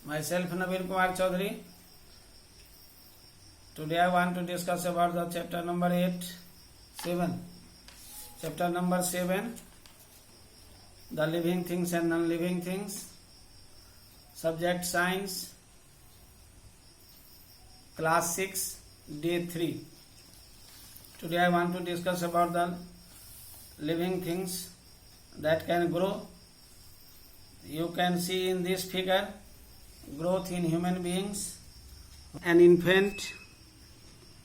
Myself Naveen Kumar Chaudhary. Today I want to discuss about the chapter number 7. Chapter number 7, the living things and non-living things. Subject science, class 6, day 3. Today I want to discuss about the living things that can grow. You can see in this figure growth in human beings. An infant,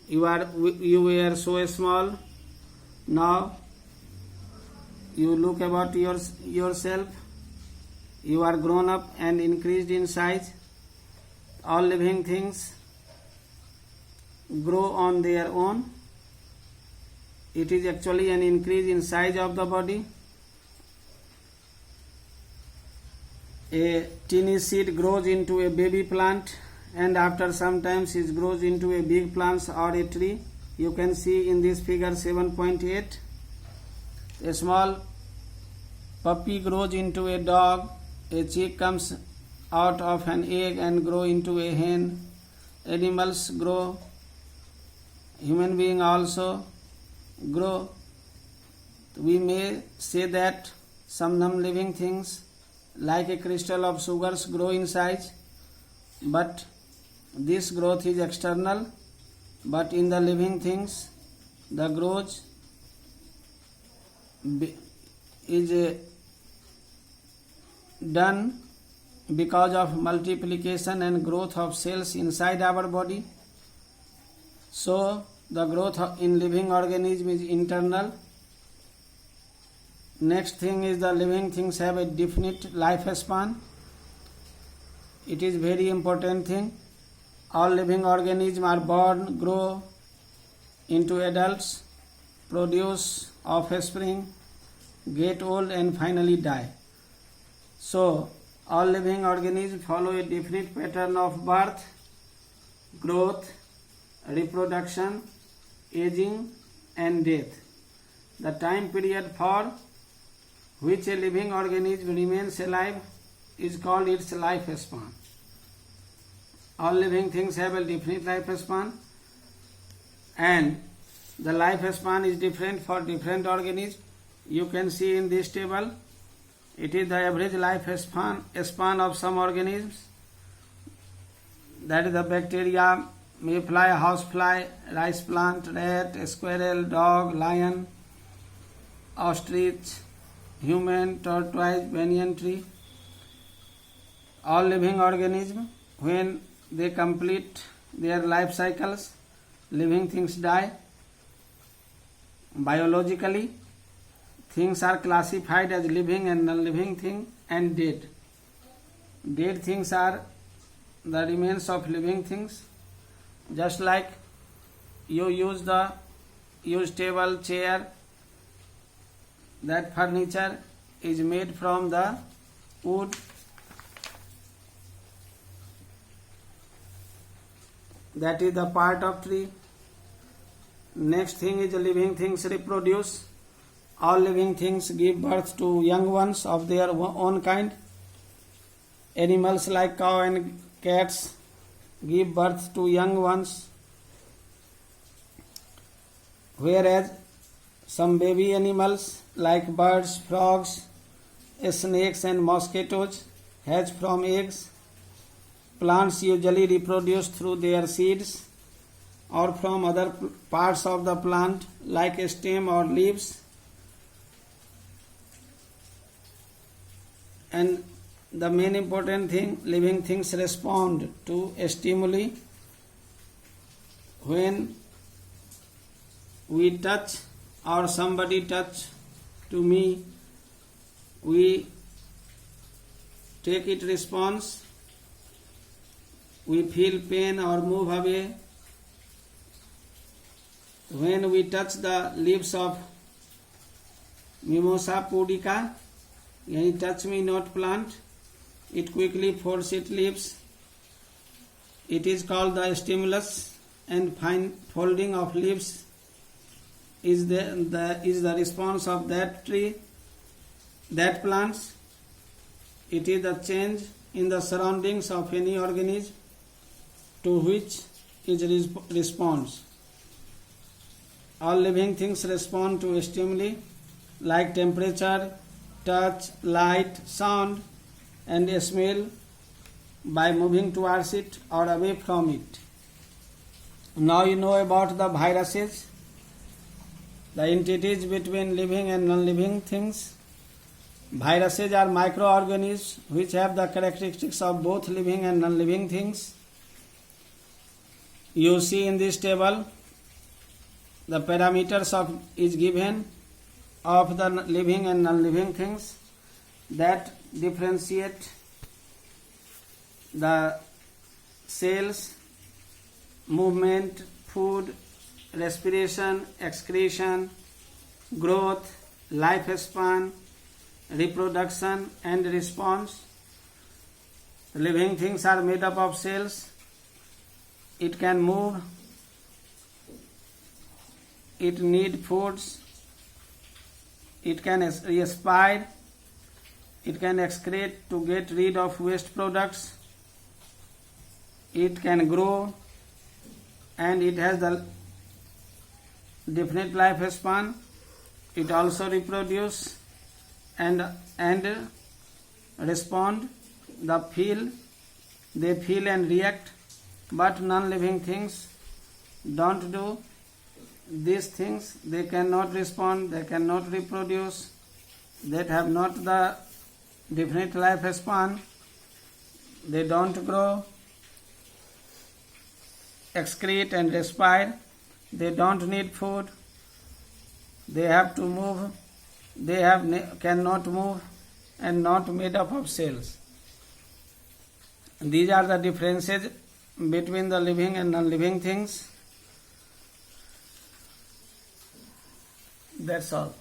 you were so small. Now you look about yourself. You are grown up and increased in size. All living things grow on their own. It is actually an increase in size of the body. A tiny seed grows into a baby plant, and after some time it grows into a big plant or a tree. You can see in this figure 7.8. A small puppy grows into a dog. A chick comes out of an egg and grow into a hen. Animals grow. Human beings also grow. We may say that some non-living things like a crystal of sugars grow in size, but this growth is external. But in the living things, the growth is done because of multiplication and growth of cells inside our body. So the growth in living organism is internal. Next thing is the living things have a definite lifespan. It is very important thing. All living organisms are born, grow into adults, produce offspring, get old and finally die. So all living organisms follow a definite pattern of birth, growth, reproduction, aging and death. The time period for which a living organism remains alive is called its lifespan. All living things have a definite lifespan, and the lifespan is different for different organisms. You can see in this table, it is the average lifespan of some organisms. That is the bacteria, mayfly, housefly, rice plant, rat, squirrel, dog, lion, ostrich, human, tortoise, banyan tree. All living organisms, when they complete their life cycles, living things die. Biologically, things are classified as living and non-living thing and dead. Dead things are the remains of living things. Just like you use table, chair, that furniture is made from the wood. That is the part of tree. Next thing is the living things reproduce. All living things give birth to young ones of their own kind. Animals like cow and cats give birth to young ones, whereas some baby animals like birds, frogs, snakes and mosquitoes hatch from eggs. Plants usually reproduce through their seeds or from other parts of the plant like a stem or leaves. And the main important thing, living things respond to a stimuli. When we touch or somebody touch to me, we take it response. We feel pain or move away. When we touch the leaves of Mimosa pudica, touch me not plant, it quickly folds its leaves. It is called the stimulus, and fine folding of leaves is the response of that tree, that plants. It is the change in the surroundings of any organism to which it responds. All living things respond to stimuli like temperature, touch, light, sound, and smell by moving towards it or away from it. Now you know about the viruses, the entities between living and non-living things. Viruses are microorganisms which have the characteristics of both living and non-living things. You see in this table the parameters is given of the living and non-living things that differentiate the cells, movement, food, respiration, excretion, growth, lifespan, reproduction and response. Living things are made up of cells. It can move, it need foods, it can respire, it can excrete to get rid of waste products, it can grow, and it has the definite lifespan. It also reproduce and respond. They feel and react, but non-living things don't do these things. They cannot respond, they cannot reproduce, they have not the definite lifespan, they don't grow, excrete and respire, they don't need food, they have to move, cannot move, and not made up of cells. These are the differences between the living and non-living things. That's all.